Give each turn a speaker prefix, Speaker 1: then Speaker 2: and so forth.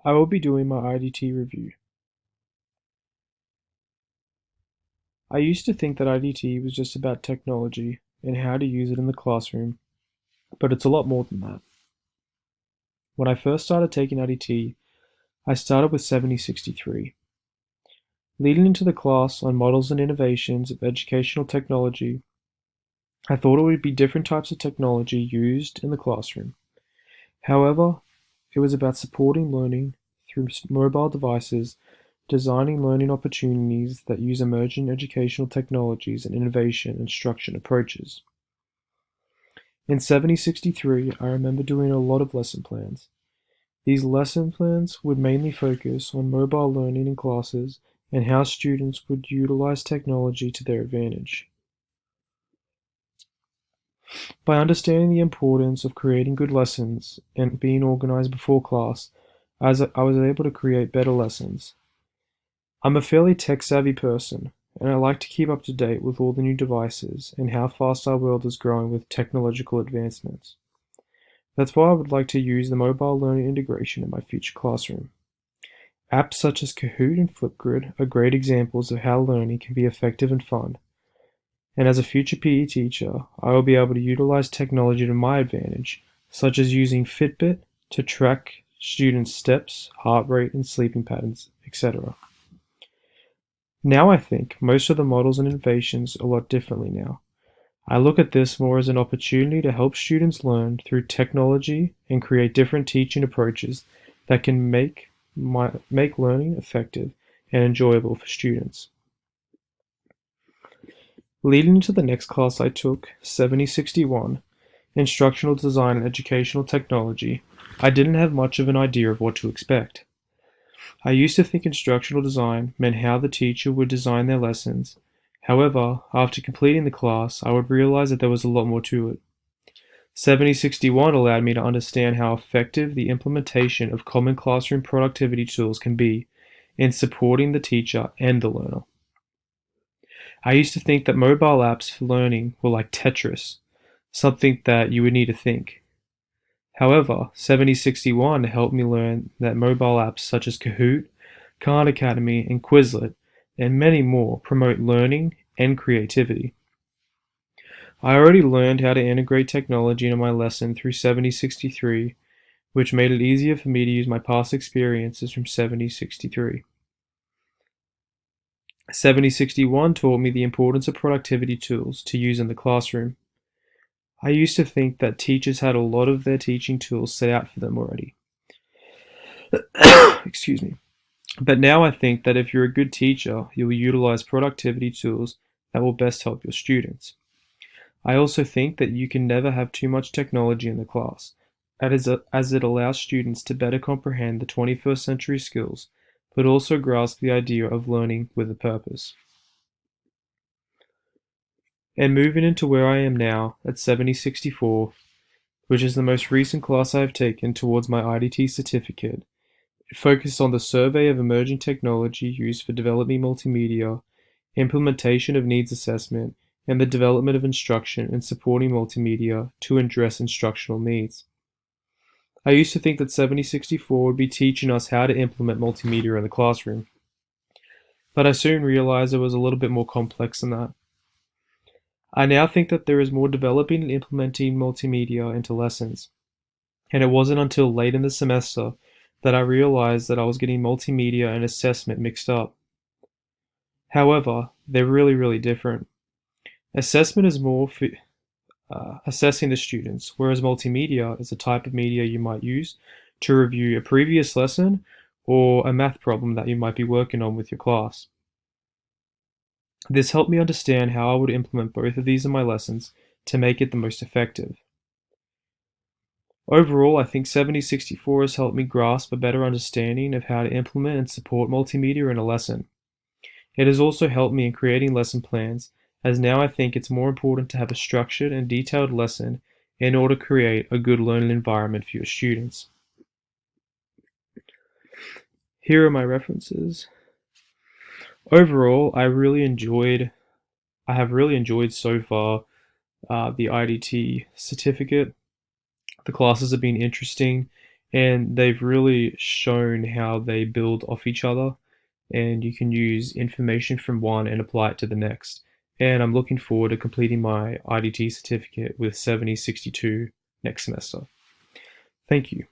Speaker 1: I will be doing my IDT review. I used to think that IDT was just about technology and how to use it in the classroom, but it's a lot more than that. When I first started taking IDT, I started with 7063. Leading into the class on models and innovations of educational technology, I thought it would be different types of technology used in the classroom. However, it was about supporting learning through mobile devices, designing learning opportunities that use emerging educational technologies and innovation instruction approaches. In 7063, I remember doing a lot of lesson plans. These lesson plans would mainly focus on mobile learning in classes and how students would utilize technology to their advantage. By understanding the importance of creating good lessons and being organized before class, I was able to create better lessons. I'm a fairly tech-savvy person, and I like to keep up to date with all the new devices and how fast our world is growing with technological advancements. That's why I would like to use the mobile learning integration in my future classroom. Apps such as Kahoot and Flipgrid are great examples of how learning can be effective and fun. And as a future PE teacher, I will be able to utilize technology to my advantage, such as using Fitbit to track students' steps, heart rate, and sleeping patterns, etc. Now I think most of the models and innovations a lot differently now. I look at this more as an opportunity to help students learn through technology and create different teaching approaches that can make learning effective and enjoyable for students. Leading into the next class I took, 7061, Instructional Design and Educational Technology, I didn't have much of an idea of what to expect. I used to think instructional design meant how the teacher would design their lessons. However, after completing the class, I would realize that there was a lot more to it. 7061 allowed me to understand how effective the implementation of common classroom productivity tools can be in supporting the teacher and the learner. I used to think that mobile apps for learning were like Tetris, something that you would need to think. However, 7061 helped me learn that mobile apps such as Kahoot, Khan Academy, and Quizlet, and many more promote learning and creativity. I already learned how to integrate technology into my lesson through 7063, which made it easier for me to use my past experiences from 7063. 7061 taught me the importance of productivity tools to use in the classroom. I used to think that teachers had a lot of their teaching tools set out for them already. Excuse me. But now I think that if you're a good teacher, you'll utilize productivity tools that will best help your students. I also think that you can never have too much technology in the class, as it allows students to better comprehend the 21st century skills, but also grasp the idea of learning with a purpose. And moving into where I am now at 7064, which is the most recent class I have taken towards my IDT certificate, it focused on the survey of emerging technology used for developing multimedia, implementation of needs assessment, and the development of instruction and supporting multimedia to address instructional needs. I used to think that 7064 would be teaching us how to implement multimedia in the classroom, but I soon realized it was a little bit more complex than that. I now think that there is more developing and implementing multimedia into lessons, and it wasn't until late in the semester that I realized that I was getting multimedia and assessment mixed up. However, they're really different. Assessment is more for assessing the students, whereas multimedia is a type of media you might use to review a previous lesson or a math problem that you might be working on with your class. This helped me understand how I would implement both of these in my lessons to make it the most effective. Overall, I think 7064 has helped me grasp a better understanding of how to implement and support multimedia in a lesson. It has also helped me in creating lesson plans, as now I think it's more important to have a structured and detailed lesson in order to create a good learning environment for your students. Here are my references. Overall, I have really enjoyed so far the IDT certificate. The classes have been interesting and they've really shown how they build off each other, and you can use information from one and apply it to the next. And I'm looking forward to completing my IDT certificate with 7062 next semester. Thank you.